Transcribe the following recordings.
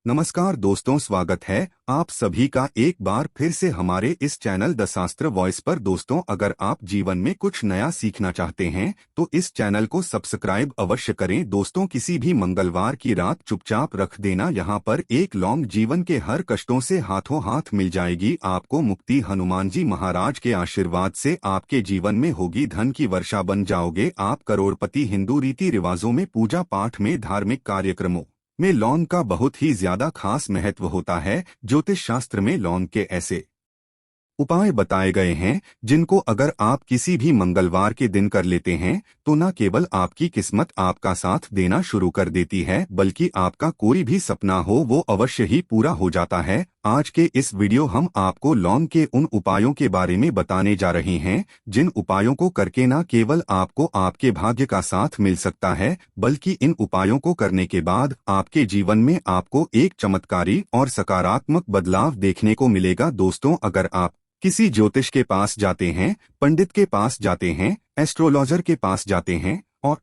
नमस्कार दोस्तों, स्वागत है आप सभी का एक बार फिर से हमारे इस चैनल द शास्त्र वॉइस पर। दोस्तों, अगर आप जीवन में कुछ नया सीखना चाहते हैं तो इस चैनल को सब्सक्राइब अवश्य करें। दोस्तों, किसी भी मंगलवार की रात चुपचाप रख देना, यहाँ पर एक लौंग जीवन के हर कष्टों से हाथों हाथ मिल जाएगी आपको मुक्ति। हनुमान जी महाराज के आशीर्वाद से आपके जीवन में होगी धन की वर्षा, बन जाओगे आप करोड़पति। हिंदू रीति रिवाजों में, पूजा पाठ में, धार्मिक कार्यक्रमों में लौंग का बहुत ही ज्यादा खास महत्व होता है। ज्योतिष शास्त्र में लौंग के ऐसे उपाय बताए गए हैं जिनको अगर आप किसी भी मंगलवार के दिन कर लेते हैं तो न केवल आपकी किस्मत आपका साथ देना शुरू कर देती है, बल्कि आपका कोई भी सपना हो वो अवश्य ही पूरा हो जाता है। आज के इस वीडियो हम आपको लौंग के उन उपायों के बारे में बताने जा रहे हैं जिन उपायों को करके न केवल आपको आपके भाग्य का साथ मिल सकता है, बल्कि इन उपायों को करने के बाद आपके जीवन में आपको एक चमत्कारी और सकारात्मक बदलाव देखने को मिलेगा। दोस्तों, अगर आप किसी ज्योतिष के पास जाते हैं, पंडित के पास जाते हैं, एस्ट्रोलॉजर के पास जाते हैं और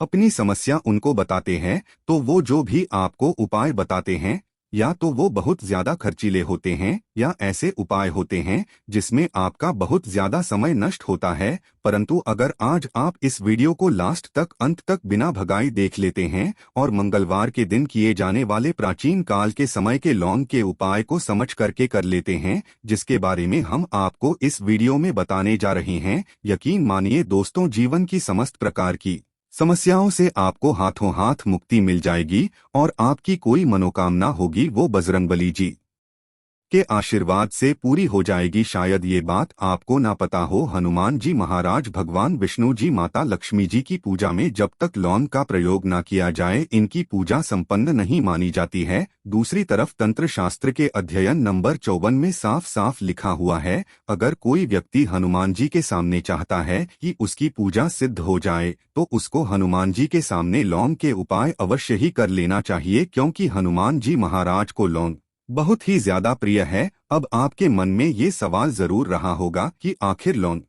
अपनी समस्या उनको बताते हैं तो वो जो भी आपको उपाय बताते हैं या तो वो बहुत ज्यादा खर्चीले होते हैं या ऐसे उपाय होते हैं जिसमें आपका बहुत ज्यादा समय नष्ट होता है। परंतु अगर आज आप इस वीडियो को लास्ट तक, अंत तक बिना भगाई देख लेते हैं और मंगलवार के दिन किए जाने वाले प्राचीन काल के समय के लौंग के उपाय को समझ करके कर लेते हैं, जिसके बारे में हम आपको इस वीडियो में बताने जा रहे हैं, यकीन मानिए दोस्तों, जीवन की समस्त प्रकार की समस्याओं से आपको हाथों हाथ मुक्ति मिल जाएगी और आपकी कोई मनोकामना होगी वो बजरंगबली जी के आशीर्वाद से पूरी हो जाएगी। शायद ये बात आपको ना पता हो, हनुमान जी महाराज भगवान विष्णु जी, माता लक्ष्मी जी की पूजा में जब तक लौंग का प्रयोग ना किया जाए इनकी पूजा संपन्न नहीं मानी जाती है। दूसरी तरफ तंत्र शास्त्र के अध्ययन नंबर 54 में साफ साफ लिखा हुआ है, अगर कोई व्यक्ति हनुमान जी के सामने चाहता है कि उसकी पूजा सिद्ध हो जाए तो उसको हनुमान जी के सामने लौंग के उपाय अवश्य ही कर लेना चाहिए, क्योंकि हनुमान जी महाराज को लौंग बहुत ही ज्यादा प्रिय है। अब आपके मन में ये सवाल जरूर रहा होगा कि आखिर लौंग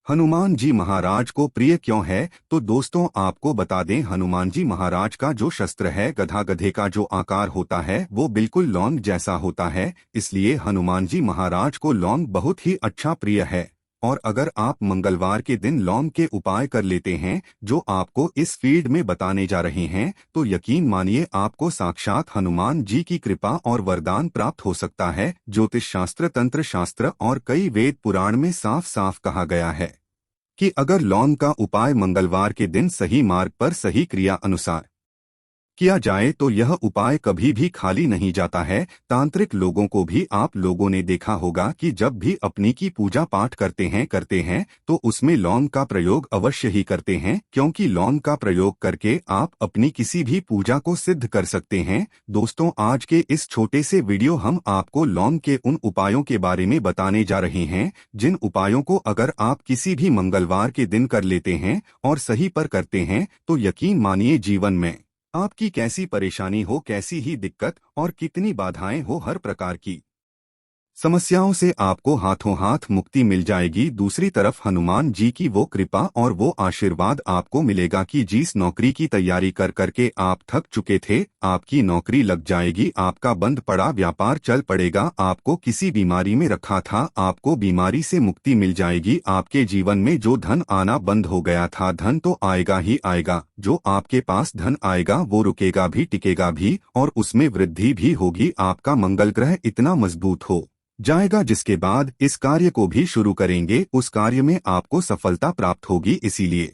हनुमान जी महाराज को प्रिय क्यों है। तो दोस्तों, आपको बता दें, हनुमान जी महाराज का जो शस्त्र है, गधा, गधे का जो आकार होता है वो बिल्कुल लौंग जैसा होता है, इसलिए हनुमान जी महाराज को लौंग बहुत ही अच्छा प्रिय है। और अगर आप मंगलवार के दिन लौंग के उपाय कर लेते हैं जो आपको इस फील्ड में बताने जा रहे हैं, तो यकीन मानिए आपको साक्षात हनुमान जी की कृपा और वरदान प्राप्त हो सकता है। ज्योतिष शास्त्र, तंत्र शास्त्र और कई वेद पुराण में साफ साफ कहा गया है कि अगर लौंग का उपाय मंगलवार के दिन सही मार्ग पर, सही क्रिया अनुसार किया जाए तो यह उपाय कभी भी खाली नहीं जाता है। तांत्रिक लोगों को भी आप लोगों ने देखा होगा कि जब भी अपनी की पूजा पाठ करते हैं तो उसमें लौंग का प्रयोग अवश्य ही करते हैं, क्योंकि लौंग का प्रयोग करके आप अपनी किसी भी पूजा को सिद्ध कर सकते हैं। दोस्तों, आज के इस छोटे से वीडियो हम आपको लौंग के उन उपायों के बारे में बताने जा रहे हैं जिन उपायों को अगर आप किसी भी मंगलवार के दिन कर लेते हैं और सही पर करते हैं तो यकीन मानिए जीवन में आपकी कैसी परेशानी हो, कैसी ही दिक्कत और कितनी बाधाएं हो, हर प्रकार की समस्याओं से आपको हाथों हाथ मुक्ति मिल जाएगी। दूसरी तरफ हनुमान जी की वो कृपा और वो आशीर्वाद आपको मिलेगा कि जिस नौकरी की तैयारी कर करके आप थक चुके थे, आपकी नौकरी लग जाएगी, आपका बंद पड़ा व्यापार चल पड़ेगा, आपको किसी बीमारी में रखा था, आपको बीमारी से मुक्ति मिल जाएगी, आपके जीवन में जो धन आना बंद हो गया था, धन तो आएगा ही आएगा, जो आपके पास धन आएगा वो रुकेगा भी, टिकेगा भी और उसमें वृद्धि भी होगी। आपका मंगल ग्रह इतना मजबूत हो जाएगा जिसके बाद इस कार्य को भी शुरू करेंगे उस कार्य में आपको सफलता प्राप्त होगी। इसीलिए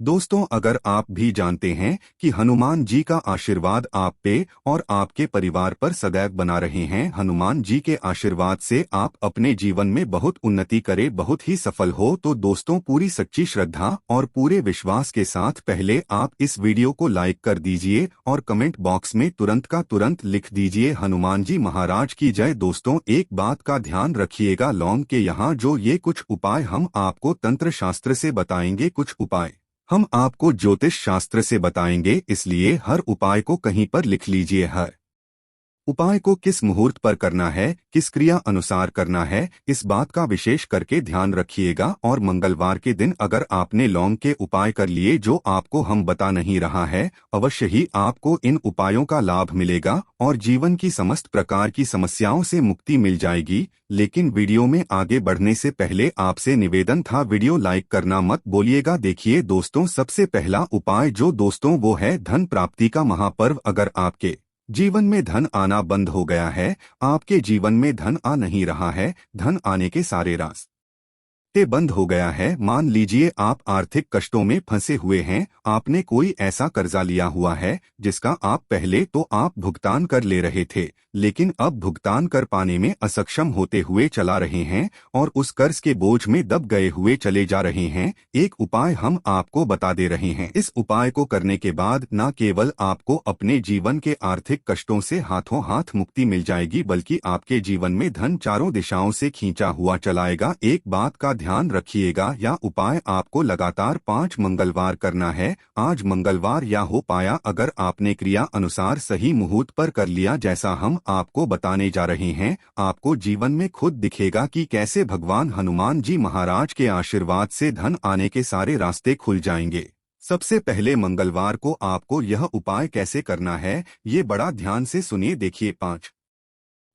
दोस्तों, अगर आप भी जानते हैं कि हनुमान जी का आशीर्वाद आप पे और आपके परिवार पर सदैव बना रहे हैं, हनुमान जी के आशीर्वाद से आप अपने जीवन में बहुत उन्नति करें, बहुत ही सफल हो, तो दोस्तों पूरी सच्ची श्रद्धा और पूरे विश्वास के साथ पहले आप इस वीडियो को लाइक कर दीजिए और कमेंट बॉक्स में तुरंत का तुरंत लिख दीजिए हनुमान जी महाराज की जय। दोस्तों, एक बात का ध्यान रखिएगा, लौंग के यहाँ जो ये कुछ उपाय हम आपको तंत्र शास्त्र से बताएंगे, कुछ उपाय हम आपको ज्योतिष शास्त्र से बताएंगे, इसलिए हर उपाय को कहीं पर लिख लीजिए। हर उपाय को किस मुहूर्त पर करना है, किस क्रिया अनुसार करना है, इस बात का विशेष करके ध्यान रखिएगा। और मंगलवार के दिन अगर आपने लौंग के उपाय कर लिए जो आपको हम बता नहीं रहा है, अवश्य ही आपको इन उपायों का लाभ मिलेगा और जीवन की समस्त प्रकार की समस्याओं से मुक्ति मिल जाएगी। लेकिन वीडियो में आगे बढ़ने से पहले आपसे निवेदन था, वीडियो लाइक करना मत भूलिएगा। देखिए दोस्तों, सबसे पहला उपाय जो दोस्तों वो है धन प्राप्ति का महापर्व। अगर आपके जीवन में धन आना बंद हो गया है, आपके जीवन में धन आ नहीं रहा है, धन आने के सारे रास्ते बंद हो गया है, मान लीजिए आप आर्थिक कष्टों में फंसे हुए हैं, आपने कोई ऐसा कर्जा लिया हुआ है जिसका आप पहले तो आप भुगतान कर ले रहे थे, लेकिन अब भुगतान कर पाने में असक्षम होते हुए चला रहे हैं और उस कर्ज के बोझ में दब गए हुए चले जा रहे हैं। एक उपाय हम आपको बता दे रहे हैं। इस उपाय को करने के बाद न केवल आपको अपने जीवन के आर्थिक कष्टों से हाथों हाथ मुक्ति मिल जाएगी, बल्कि आपके जीवन में धन चारों दिशाओं से खींचा हुआ चलाएगा। एक बात का ध्यान रखिएगा, यह उपाय आपको लगातार 5 मंगलवार करना है। आज मंगलवार या हो पाया अगर आपने क्रिया अनुसार सही मुहूर्त पर कर लिया जैसा हम आपको बताने जा रहे हैं, आपको जीवन में खुद दिखेगा कि कैसे भगवान हनुमान जी महाराज के आशीर्वाद से धन आने के सारे रास्ते खुल जाएंगे। सबसे पहले मंगलवार को आपको यह उपाय कैसे करना है, ये बड़ा ध्यान से सुनिए। देखिए, 5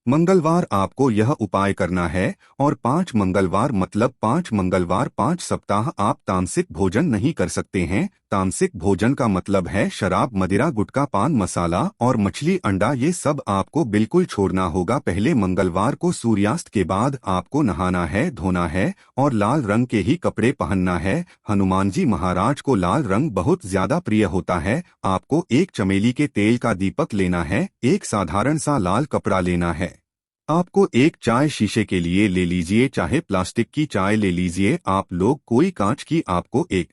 मंगलवार आपको यह उपाय करना है और 5 मंगलवार मतलब 5 मंगलवार 5 सप्ताह आप तामसिक भोजन नहीं कर सकते हैं। तामसिक भोजन का मतलब है शराब, मदिरा, गुटखा, पान मसाला और मछली, अंडा, ये सब आपको बिल्कुल छोड़ना होगा। पहले मंगलवार को सूर्यास्त के बाद आपको नहाना है, धोना है और लाल रंग के ही कपड़े पहनना है। हनुमान जी महाराज को लाल रंग बहुत ज्यादा प्रिय होता है। आपको एक चमेली के तेल का दीपक लेना है, एक साधारण सा लाल कपड़ा लेना है। आपको एक चाय शीशे के लिए ले लीजिए, चाहे प्लास्टिक की चाय ले लीजिए, आप लोग कोई कांच की आपको एक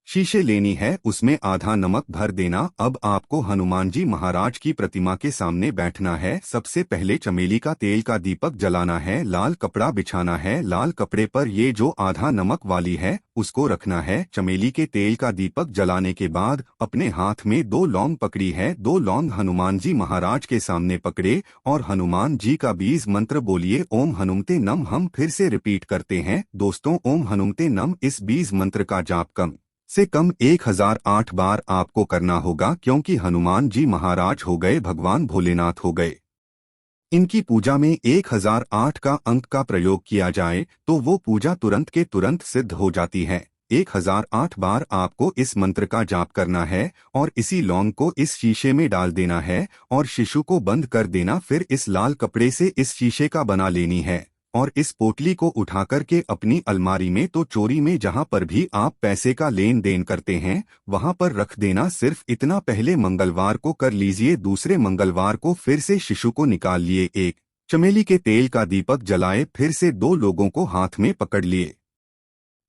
शीशे लेनी है, उसमें आधा नमक भर देना। अब आपको हनुमान जी महाराज की प्रतिमा के सामने बैठना है। सबसे पहले चमेली का तेल का दीपक जलाना है, लाल कपड़ा बिछाना है, लाल कपड़े पर ये जो आधा नमक वाली है उसको रखना है। चमेली के तेल का दीपक जलाने के बाद अपने हाथ में 2 लौंग पकड़ी है, 2 लौंग हनुमान जी महाराज के सामने पकड़े और हनुमान जी का बीज मंत्र बोलिए, ओम हनुमते नम। हम फिर से रिपीट करते हैं दोस्तों, ओम हनुमते नम। इस बीज मंत्र का जाप कम से कम 1008 बार आपको करना होगा, क्योंकि हनुमान जी महाराज हो गए भगवान भोलेनाथ हो गए। इनकी पूजा में 1008 का अंक का प्रयोग किया जाए तो वो पूजा तुरंत के तुरंत सिद्ध हो जाती है। 1008 बार आपको इस मंत्र का जाप करना है और इसी लौंग को इस शीशे में डाल देना है और शिशु को बंद कर देना। फिर इस लाल कपड़े से इस शीशे का बना लेनी है और इस पोटली को उठाकर के अपनी अलमारी में तो चोरी में जहां पर भी आप पैसे का लेन देन करते हैं वहां पर रख देना। सिर्फ इतना पहले मंगलवार को कर लीजिए। दूसरे मंगलवार को फिर से शिशु को निकाल लिए, एक चमेली के तेल का दीपक जलाए, फिर से 2 लोगों को हाथ में पकड़ लिए।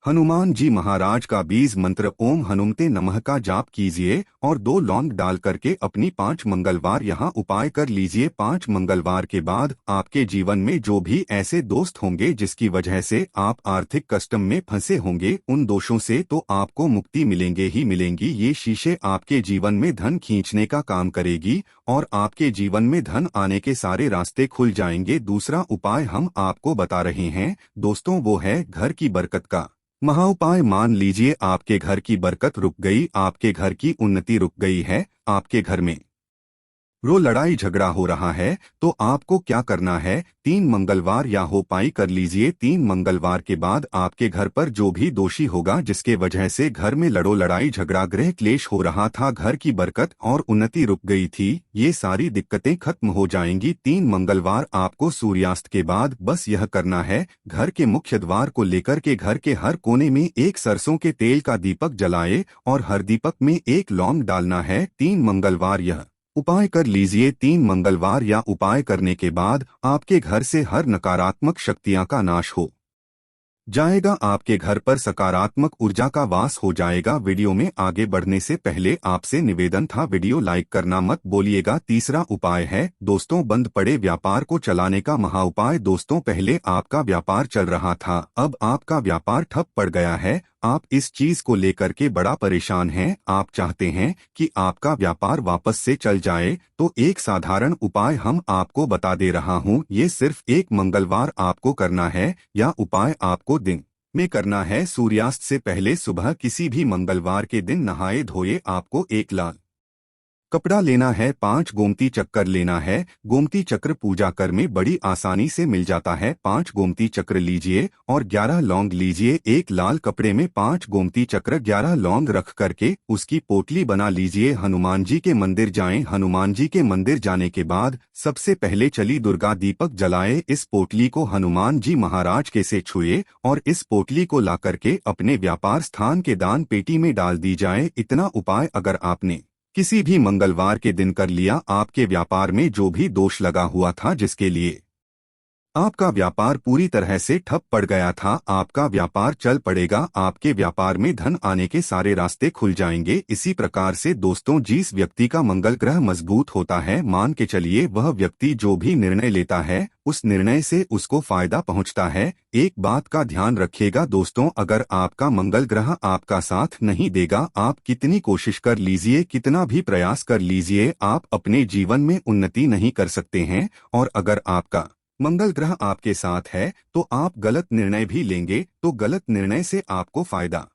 हनुमान जी महाराज का बीज मंत्र ओम हनुमते नमः का जाप कीजिए और 2 लौंग डाल करके अपनी 5 मंगलवार यहाँ उपाय कर लीजिए। 5 मंगलवार के बाद आपके जीवन में जो भी ऐसे दोस्त होंगे जिसकी वजह से आप आर्थिक कष्ट में फंसे होंगे, उन दोषों से तो आपको मुक्ति मिलेंगे ही मिलेंगी। ये शीशे आपके जीवन में धन खींचने का काम करेगी और आपके जीवन में धन आने के सारे रास्ते खुल जाएंगे। दूसरा उपाय हम आपको बता रहे हैं दोस्तों, वो है घर की बरकत का महाउपाय। मान लीजिए आपके घर की बरकत रुक गई, आपके घर की उन्नति रुक गई है, आपके घर में लड़ाई झगड़ा हो रहा है, तो आपको क्या करना है, 3 मंगलवार या हो पाई कर लीजिए। 3 मंगलवार के बाद आपके घर पर जो भी दोषी होगा जिसके वजह से घर में लड़ाई झगड़ा गृह क्लेश हो रहा था, घर की बरकत और उन्नति रुक गई थी, ये सारी दिक्कतें खत्म हो जाएंगी। 3 मंगलवार आपको सूर्यास्त के बाद बस यह करना है, घर के मुख्य द्वार को लेकर के घर के हर कोने में एक सरसों के तेल का दीपक जलाए और हर दीपक में 1 लौंग डालना है। 3 मंगलवार यह उपाय कर लीजिए। 3 मंगलवार या उपाय करने के बाद आपके घर से हर नकारात्मक शक्तियां का नाश हो जाएगा, आपके घर पर सकारात्मक ऊर्जा का वास हो जाएगा। वीडियो में आगे बढ़ने से पहले आपसे निवेदन था, वीडियो लाइक करना मत बोलिएगा। तीसरा उपाय है दोस्तों, बंद पड़े व्यापार को चलाने का महाउपाय। दोस्तों, पहले आपका व्यापार चल रहा था, अब आपका व्यापार ठप पड़ गया है, आप इस चीज को लेकर के बड़ा परेशान हैं, आप चाहते हैं कि आपका व्यापार वापस से चल जाए, तो एक साधारण उपाय हम आपको बता दे रहा हूँ। ये सिर्फ एक मंगलवार आपको करना है। यह उपाय आपको दिन में करना है। सूर्यास्त से पहले सुबह किसी भी मंगलवार के दिन नहाए धोए आपको एक लाल कपड़ा लेना है, 5 गोमती चक्कर लेना है। गोमती चक्र पूजा कर में बड़ी आसानी से मिल जाता है। 5 गोमती चक्र लीजिए और 11 लौंग लीजिए। एक लाल कपड़े में 5 गोमती चक्र 11 लौंग रख करके उसकी पोटली बना लीजिए। हनुमान जी के मंदिर जाएं। हनुमान जी के मंदिर जाने के बाद सबसे पहले चली दुर्गा दीपक जलाए। इस पोटली को हनुमान जी महाराज के से छुए और इस पोटली को ला करके अपने व्यापार स्थान के दान पेटी में डाल दी जाए। इतना उपाय अगर आपने किसी भी मंगलवार के दिन कर लिया, आपके व्यापार में जो भी दोष लगा हुआ था, जिसके लिए आपका व्यापार पूरी तरह से ठप पड़ गया था, आपका व्यापार चल पड़ेगा। आपके व्यापार में धन आने के सारे रास्ते खुल जाएंगे। इसी प्रकार से दोस्तों, जिस व्यक्ति का मंगल ग्रह मजबूत होता है, मान के चलिए वह व्यक्ति जो भी निर्णय लेता है उस निर्णय से उसको फायदा पहुंचता है। एक बात का ध्यान रखिएगा दोस्तों, अगर आपका मंगल ग्रह आपका साथ नहीं देगा, आप कितनी कोशिश कर लीजिए, कितना भी प्रयास कर लीजिए, आप अपने जीवन में उन्नति नहीं कर सकते हैं। और अगर आपका मंगल ग्रह आपके साथ है तो आप गलत निर्णय भी लेंगे तो गलत निर्णय से आपको फायदा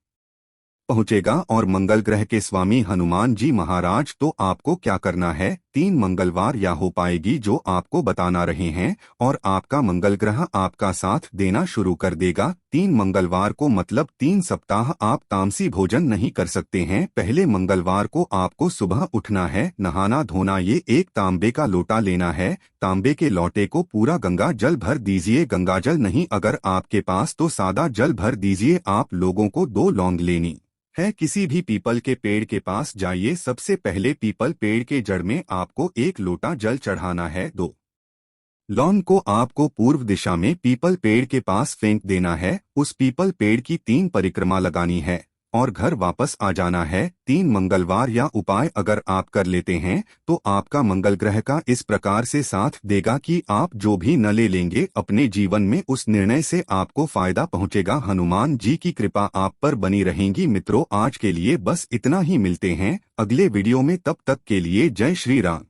पहुंचेगा। और मंगल ग्रह के स्वामी हनुमान जी महाराज, तो आपको क्या करना है, 3 मंगलवार या हो पाएगी जो आपको बताना रहे हैं और आपका मंगल ग्रह आपका साथ देना शुरू कर देगा। 3 मंगलवार को मतलब 3 सप्ताह आप तामसी भोजन नहीं कर सकते हैं। पहले मंगलवार को आपको सुबह उठना है, नहाना धोना, ये एक तांबे का लोटा लेना है। तांबे के लोटे को पूरा गंगा जल भर दीजिए। गंगा जल नहीं अगर आपके पास तो सादा जल भर दीजिए। आप लोगों को 2 लौंग लेनी है। किसी भी पीपल के पेड़ के पास जाइए। सबसे पहले पीपल पेड़ के जड़ में आपको 1 लोटा जल चढ़ाना है। 2 लौंग को आपको पूर्व दिशा में पीपल पेड़ के पास फेंक देना है। उस पीपल पेड़ की 3 परिक्रमा लगानी है और घर वापस आ जाना है। 3 मंगलवार या उपाय अगर आप कर लेते हैं तो आपका मंगल ग्रह का इस प्रकार से साथ देगा कि आप जो भी न ले लेंगे अपने जीवन में, उस निर्णय से आपको फायदा पहुंचेगा। हनुमान जी की कृपा आप पर बनी रहेगी। मित्रों, आज के लिए बस इतना ही। मिलते हैं अगले वीडियो में, तब तक के लिए जय श्री राम।